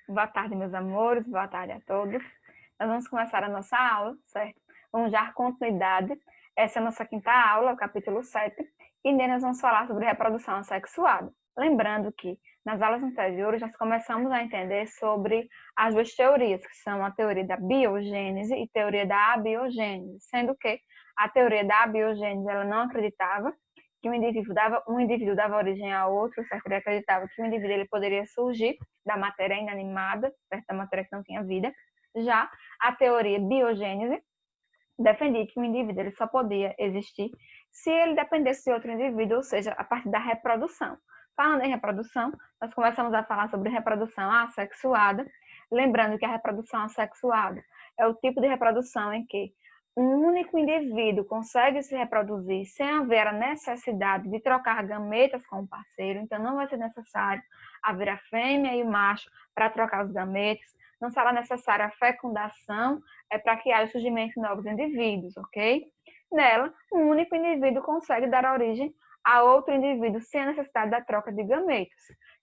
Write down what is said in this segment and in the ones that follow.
Boa tarde, meus amores, boa tarde a todos. Nós vamos começar a nossa aula, certo? Vamos dar continuidade. Essa é a nossa quinta aula, o capítulo 7, e nele nós vamos falar sobre reprodução assexuada. Lembrando que nas aulas anteriores nós começamos a entender sobre as duas teorias, que são a teoria da biogênese e a teoria da abiogênese, sendo que a teoria da abiogênese ela não acreditava que um indivíduo dava origem a outro, certo? Ele acreditava que o indivíduo ele poderia surgir da matéria inanimada, certo? Da matéria que não tinha vida. Já a teoria biogênese defendia que o indivíduo ele só podia existir se ele dependesse de outro indivíduo, ou seja, a partir da reprodução. Falando em reprodução, nós começamos a falar sobre reprodução assexuada, lembrando que a reprodução assexuada é o tipo de reprodução em que um único indivíduo consegue se reproduzir sem haver a necessidade de trocar gametas com o parceiro, então não vai ser necessário haver a fêmea e o macho para trocar os gametas, não será necessária a fecundação para que haja o surgimento de novos indivíduos, ok? Nela, um único indivíduo consegue dar origem a outro indivíduo sem a necessidade da troca de gametas.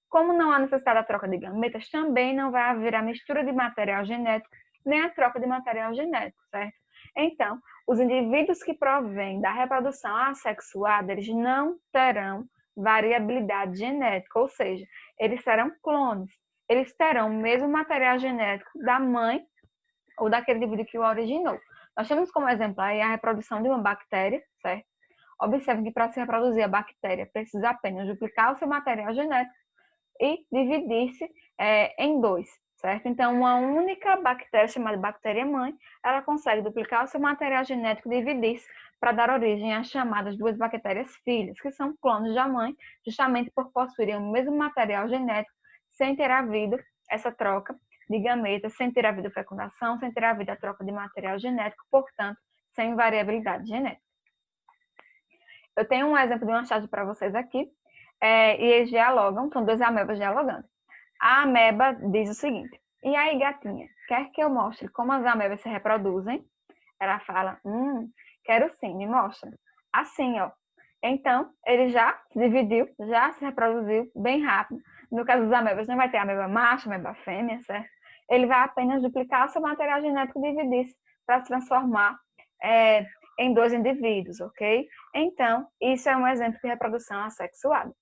Como não há necessidade da troca de gametas, também não vai haver a mistura de material genético nem a troca de material genético, certo? Então, os indivíduos que provêm da reprodução assexuada, eles não terão variabilidade genética, ou seja, eles serão clones. Eles terão o mesmo material genético da mãe ou daquele indivíduo que o originou. Nós temos como exemplo aí a reprodução de uma bactéria, certo? Observe que para se reproduzir a bactéria precisa apenas duplicar o seu material genético e dividir-se em dois, certo? Então, uma única bactéria, chamada bactéria-mãe, ela consegue duplicar o seu material genético e dividir-se para dar origem às chamadas duas bactérias filhas, que são clones da mãe, justamente por possuírem o mesmo material genético, sem ter havido essa troca de gametas, sem ter havido fecundação, sem ter havido a troca de material genético, portanto, sem variabilidade genética. Eu tenho um exemplo de uma charge para vocês aqui, e eles dialogam, são dois amebas dialogando. A ameba diz o seguinte: e aí, gatinha, quer que eu mostre como as amebas se reproduzem? Ela fala: quero sim, me mostra. Assim, ó. Então, ele já se dividiu, já se reproduziu bem rápido. No caso dos amebas, não vai ter ameba macho, ameba fêmea, certo? Ele vai apenas duplicar seu material genético e dividir-se para se transformar em dois indivíduos, ok? Então, isso é um exemplo de reprodução assexuada.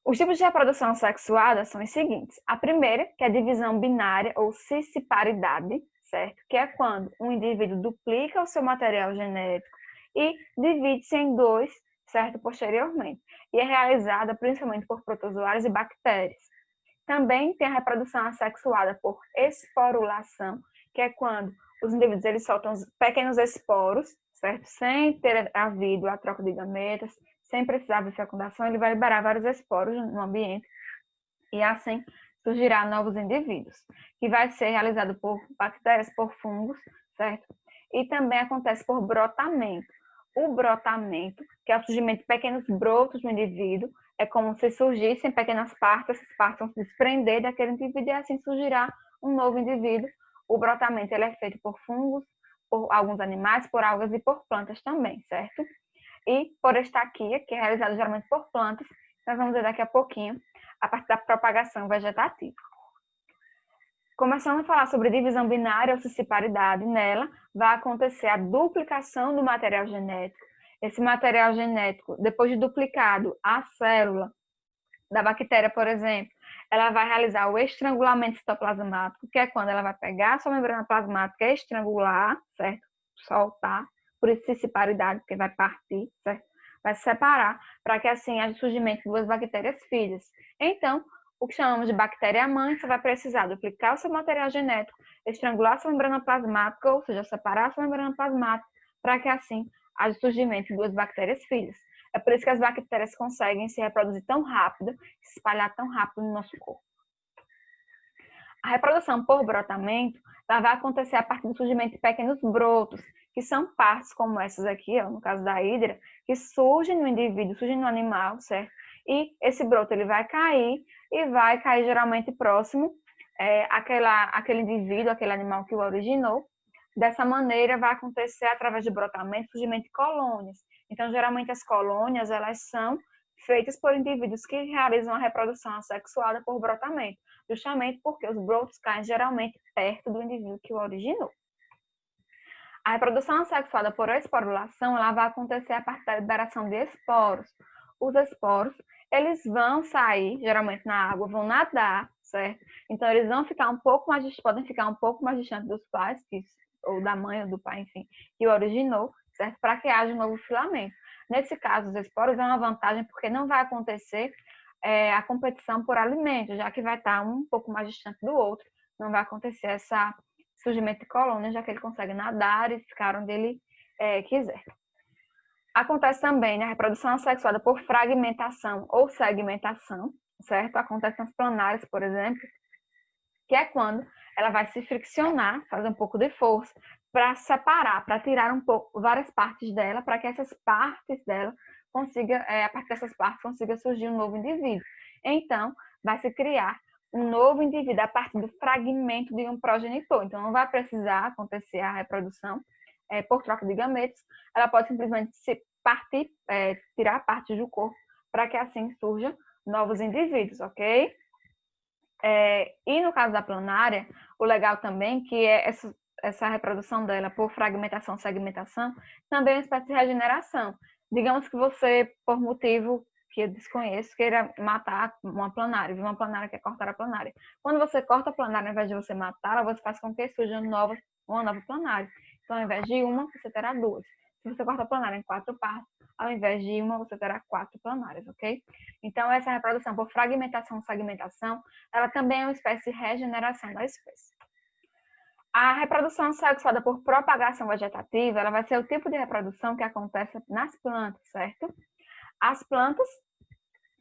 Os tipos de reprodução sexuada são os seguintes. A primeira, que é a divisão binária ou cisparidade, certo? Que é quando um indivíduo duplica o seu material genético e divide-se em dois, certo? Posteriormente. E é realizada principalmente por protozoários e bactérias. Também tem a reprodução assexuada por esporulação, que é quando os indivíduos eles soltam pequenos esporos, certo? Sem ter havido a troca de gametas, sem precisar de fecundação, ele vai liberar vários esporos no ambiente e assim surgirá novos indivíduos, que vai ser realizado por bactérias, por fungos, certo? E também acontece por brotamento. O brotamento, que é o surgimento de pequenos brotos no indivíduo, é como se surgissem pequenas partes, essas partes vão se desprender daquele indivíduo e assim surgirá um novo indivíduo. O brotamento ele é feito por fungos, por alguns animais, por algas e por plantas também, certo? E por estaquia, que é realizada geralmente por plantas, nós vamos ver daqui a pouquinho, a partir da propagação vegetativa. Começando a falar sobre divisão binária ou cisparidade, nela vai acontecer a duplicação do material genético. Esse material genético, depois de duplicado, a célula da bactéria, por exemplo, ela vai realizar o estrangulamento citoplasmático, que é quando ela vai pegar a sua membrana plasmática e estrangular, certo? Soltar, por isso cisparidade, porque vai partir, certo? Vai se separar, para que assim haja o surgimento de duas bactérias filhas. Então, o que chamamos de bactéria-mãe, você vai precisar duplicar o seu material genético, estrangular sua membrana plasmática, ou seja, separar sua membrana plasmática, para que assim haja o surgimento de duas bactérias filhas. É por isso que as bactérias conseguem se reproduzir tão rápido, se espalhar tão rápido no nosso corpo. A reprodução por brotamento vai acontecer a partir do surgimento de pequenos brotos, que são partes como essas aqui, ó, no caso da hidra, que surgem no indivíduo, surgem no animal, certo? E esse broto ele vai cair e vai cair geralmente próximo àquele indivíduo, aquele animal que o originou. Dessa maneira, vai acontecer através de brotamento, surgimento de colônias. Então, geralmente as colônias elas são feitas por indivíduos que realizam a reprodução assexuada por brotamento, justamente porque os brotos caem geralmente perto do indivíduo que o originou. A reprodução assexuada por esporulação, ela vai acontecer a partir da liberação de esporos. Os esporos, eles vão sair, geralmente na água, vão nadar, certo? Então, eles vão ficar podem ficar um pouco mais distantes dos pais, ou da mãe ou do pai, enfim, que o originou, certo? Para que haja um novo filamento. Nesse caso, os esporos é uma vantagem porque não vai acontecer a competição por alimento, já que vai estar um pouco mais distante do outro, não vai acontecer essa surgimento de colônias, já que ele consegue nadar e ficar onde ele quiser. Acontece também a reprodução assexuada por fragmentação ou segmentação, certo? Acontece nas planárias, por exemplo, que é quando ela vai se friccionar, fazer um pouco de força, para separar, para tirar um pouco, várias partes dela, para que essas partes dela a partir dessas partes consiga surgir um novo indivíduo. Então, vai se criar um novo indivíduo a partir do fragmento de um progenitor. Então, não vai precisar acontecer a reprodução por troca de gametos, ela pode simplesmente tirar partes do corpo para que assim surjam novos indivíduos, ok? E no caso da planária, o legal também que é essa reprodução dela por fragmentação, segmentação, também é uma espécie de regeneração. Digamos que você, por motivo que eu desconheço, queira matar uma planária, uma planária quer cortar a planária. Quando você corta a planária, ao invés de você matá-la, você faz com que surja uma nova planária. Então, ao invés de uma, você terá duas. Se você corta a planária em 4 partes, ao invés de uma, você terá 4 planárias, ok? Então, essa reprodução por fragmentação, segmentação, ela também é uma espécie de regeneração da espécie. A reprodução sexuada por propagação vegetativa, ela vai ser o tipo de reprodução que acontece nas plantas, certo? As plantas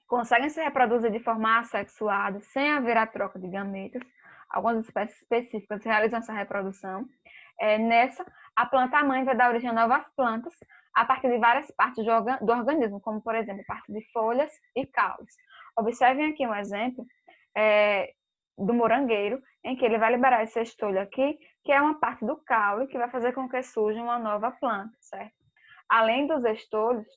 conseguem se reproduzir de forma assexuada, sem haver a troca de gametos. Algumas espécies específicas realizam essa reprodução. Nessa, a planta mãe vai dar origem a novas plantas a partir de várias partes do organismo, como, por exemplo, parte de folhas e caules. Observem aqui um exemplo do morangueiro, em que ele vai liberar esse estolho aqui, que é uma parte do caule, que vai fazer com que surja uma nova planta, certo? Além dos estolhos,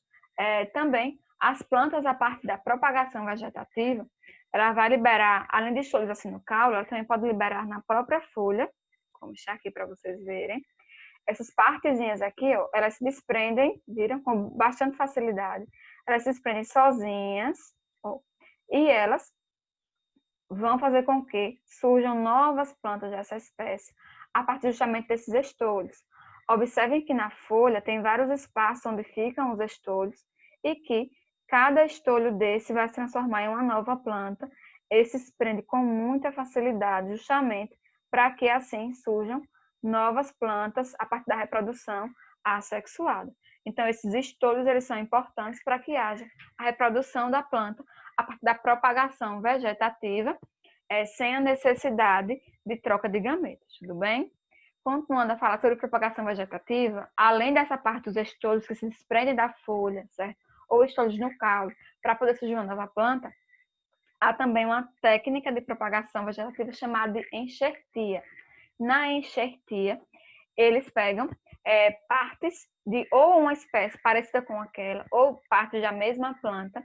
também as plantas, a partir da propagação vegetativa, ela vai liberar, além de estolhos assim no caule, ela também pode liberar na própria folha, como está aqui para vocês verem. Essas partezinhas aqui, ó, elas se desprendem, viram, com bastante facilidade. Elas se desprendem sozinhas, ó, e elas vão fazer com que surjam novas plantas dessa espécie, a partir justamente desses estolhos. Observem que na folha tem vários espaços onde ficam os estolhos e que cada estolho desse vai se transformar em uma nova planta. Ele se desprende com muita facilidade, justamente para que assim surjam novas plantas a partir da reprodução assexuada. Então, esses estolhos eles são importantes para que haja a reprodução da planta a partir da propagação vegetativa, sem a necessidade de troca de gametos, tudo bem? Continuando a falar sobre propagação vegetativa, além dessa parte dos estolhos que se desprendem da folha, certo? Ou estolhos no caule, para poder surgir uma nova planta, há também uma técnica de propagação vegetativa chamada de enxertia. Na enxertia, eles pegam partes de ou uma espécie parecida com aquela, ou partes da mesma planta,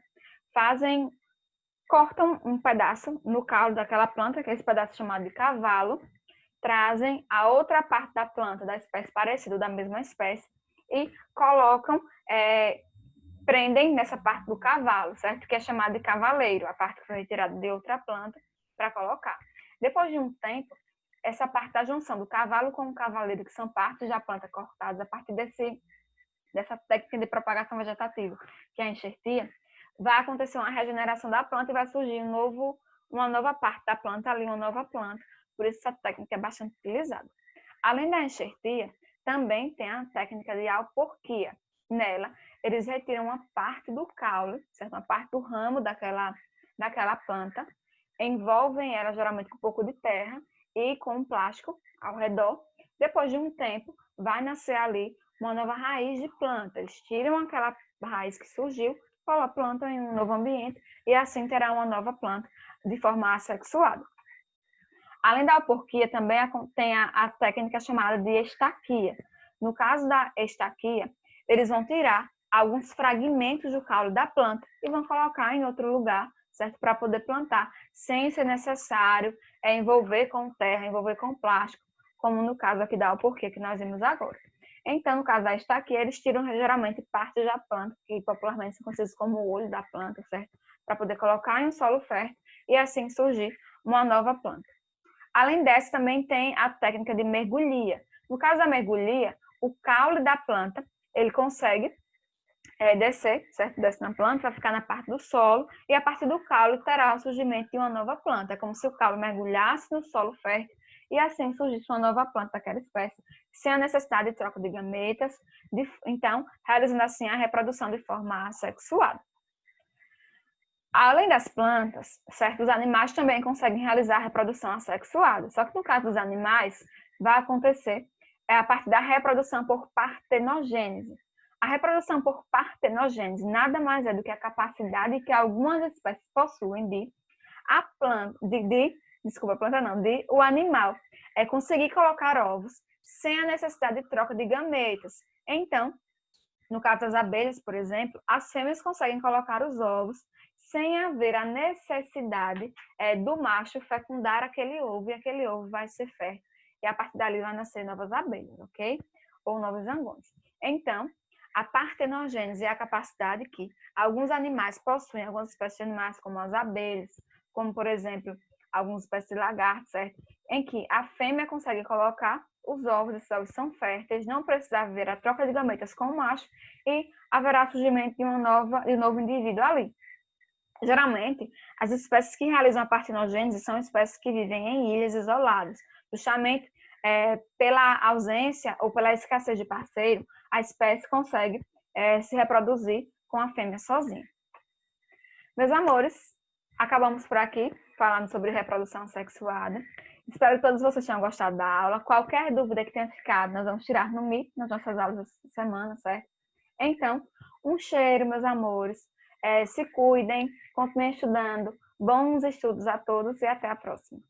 cortam um pedaço no caule daquela planta, que é esse pedaço chamado de cavalo, trazem a outra parte da planta, da espécie parecida, da mesma espécie, e colocam, prendem nessa parte do cavalo, certo? Que é chamado de cavaleiro, a parte que foi retirada de outra planta para colocar. Depois de um tempo, essa parte da junção do cavalo com o cavaleiro, que são partes da planta cortadas a partir dessa técnica de propagação vegetativa, que é a enxertia, vai acontecer uma regeneração da planta e vai surgir uma nova parte da planta ali, uma nova planta. Por isso, essa técnica é bastante utilizada. Além da enxertia, também tem a técnica de alporquia. Nela, eles retiram uma parte do caule, certo? Uma parte do ramo daquela planta, envolvem ela geralmente com um pouco de terra e com um plástico ao redor. Depois de um tempo, vai nascer ali uma nova raiz de planta. Eles tiram aquela raiz que surgiu, plantam em um novo ambiente e assim terá uma nova planta de forma assexuada. Além da alporquia, também tem a técnica chamada de estaquia. No caso da estaquia, eles vão tirar alguns fragmentos do caule da planta e vão colocar em outro lugar, certo? Para poder plantar, sem ser necessário envolver com terra, envolver com plástico, como no caso aqui da alporquê que nós vimos agora. Então, no caso da estaqueira, eles tiram geralmente parte da planta, que popularmente são conhecidos como o olho da planta, certo? Para poder colocar em um solo fértil e assim surgir uma nova planta. Além dessa, também tem a técnica de mergulhia. No caso da mergulhia, o caule da planta, ele consegue descer, certo? Desce na planta, vai ficar na parte do solo, e a partir do caule terá o surgimento de uma nova planta. É como se o caule mergulhasse no solo fértil e assim surgisse uma nova planta daquela espécie, sem a necessidade de troca de gametas, então, realizando assim a reprodução de forma assexuada. Além das plantas, certos animais também conseguem realizar a reprodução assexuada. Só que no caso dos animais, vai acontecer a partir da reprodução por partenogênese. A reprodução por partenogênese nada mais é do que a capacidade que algumas espécies possuem de o animal conseguir colocar ovos sem a necessidade de troca de gametas. Então, no caso das abelhas, por exemplo, as fêmeas conseguem colocar os ovos sem haver a necessidade do macho fecundar aquele ovo, e aquele ovo vai ser fértil. E a partir dali vai nascer novas abelhas, ok? Ou novos zangões. Então, a partenogênese é a capacidade que alguns animais possuem, algumas espécies de animais, como as abelhas, como, por exemplo, algumas espécies de lagartos, certo? Em que a fêmea consegue colocar os ovos, esses ovos são férteis, não precisa haver a troca de gametas com o macho e haverá surgimento de um novo indivíduo ali. Geralmente, as espécies que realizam a partenogênese são espécies que vivem em ilhas isoladas, justamente pela ausência ou pela escassez de parceiro, a espécie consegue se reproduzir com a fêmea sozinha. Meus amores, acabamos por aqui, falando sobre reprodução sexuada. Espero que todos vocês tenham gostado da aula. Qualquer dúvida que tenha ficado, nós vamos tirar no Meet, nas nossas aulas dessa semana, certo? Então, um cheiro, meus amores. Se cuidem, continuem estudando. Bons estudos a todos e até a próxima.